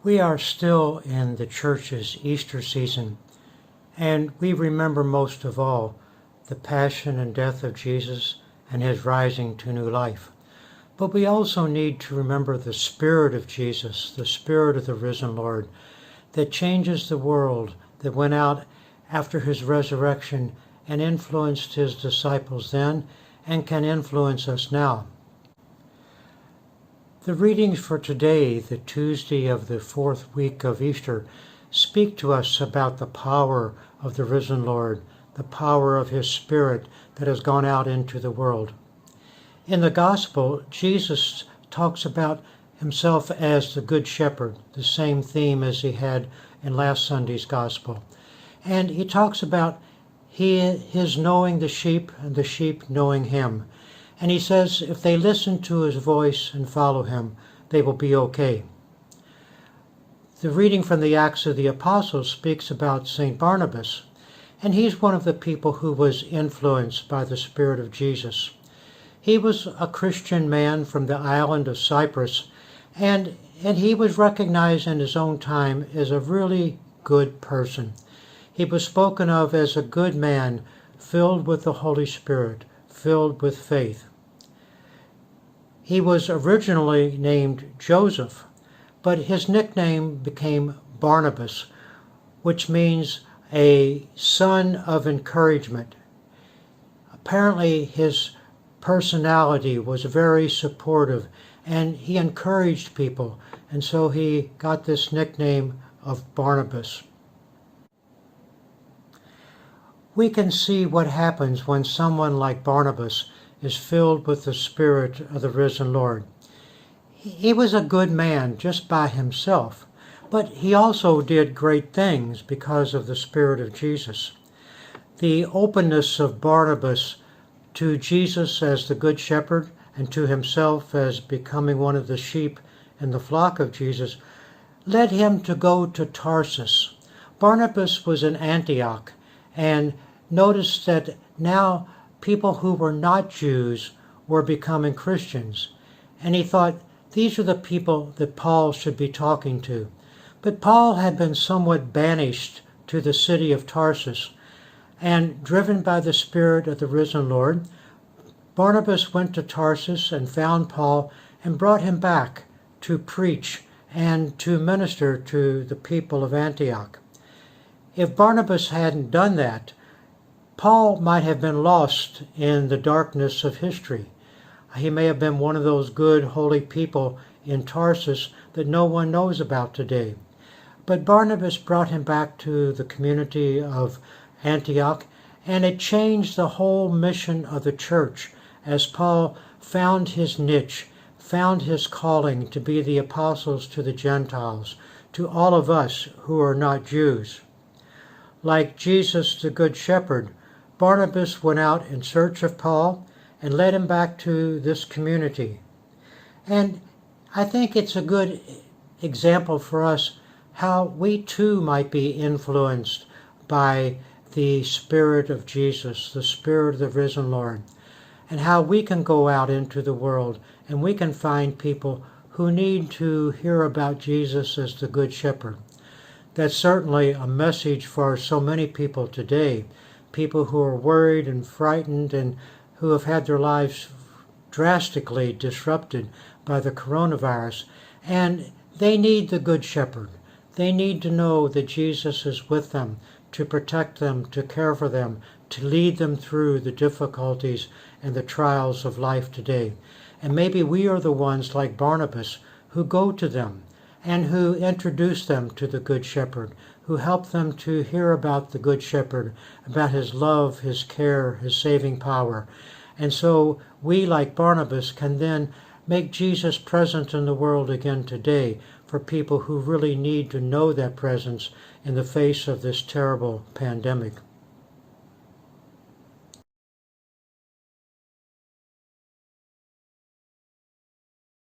We are still in the church's Easter season, and we remember most of all the passion and death of Jesus and his rising to new life. But we also need to remember the Spirit of Jesus, the Spirit of the risen Lord, that changes the world, that went out after his resurrection and influenced his disciples then and can influence us now. The readings for today, the Tuesday of the fourth week of Easter, speak to us about the power of the risen Lord, the power of his Spirit that has gone out into the world. In the Gospel, Jesus talks about himself as the Good Shepherd, the same theme as he had in last Sunday's Gospel. And he talks about his knowing the sheep and the sheep knowing him. And he says if they listen to his voice and follow him, they will be okay. The reading from the Acts of the Apostles speaks about St. Barnabas, and he's one of the people who was influenced by the Spirit of Jesus. He was a Christian man from the island of Cyprus, and he was recognized in his own time as a really good person. He was spoken of as a good man, filled with the Holy Spirit, filled with faith. He was originally named Joseph, but his nickname became Barnabas, which means a son of encouragement. Apparently his personality was very supportive, and he encouraged people, and so he got this nickname of Barnabas. We can see what happens when someone like Barnabas is filled with the Spirit of the risen Lord. He was a good man just by himself, but he also did great things because of the Spirit of Jesus. The openness of Barnabas to Jesus as the Good Shepherd and to himself as becoming one of the sheep in the flock of Jesus led him to go to Tarsus. Barnabas was in Antioch, and noticed that now people who were not Jews were becoming Christians. And he thought, these are the people that Paul should be talking to. But Paul had been somewhat banished to the city of Tarsus, and driven by the Spirit of the risen Lord, Barnabas went to Tarsus and found Paul and brought him back to preach and to minister to the people of Antioch. If Barnabas hadn't done that, Paul might have been lost in the darkness of history. He may have been one of those good, holy people in Tarsus that no one knows about today. But Barnabas brought him back to the community of Antioch, and it changed the whole mission of the church as Paul found his niche, found his calling to be the apostles to the Gentiles, to all of us who are not Jews. Like Jesus the Good Shepherd, Barnabas went out in search of Paul and led him back to this community. And I think it's a good example for us how we too might be influenced by the Spirit of Jesus, the Spirit of the risen Lord, and how we can go out into the world and we can find people who need to hear about Jesus as the Good Shepherd. That's certainly a message for so many people today, people who are worried and frightened and who have had their lives drastically disrupted by the coronavirus. And they need the Good Shepherd. They need to know that Jesus is with them, to protect them, to care for them, to lead them through the difficulties and the trials of life today. And maybe we are the ones like Barnabas who go to them and who introduce them to the Good Shepherd, who help them to hear about the Good Shepherd, about his love, his care, his saving power. And so we, like Barnabas, can then make Jesus present in the world again today for people who really need to know that presence in the face of this terrible pandemic.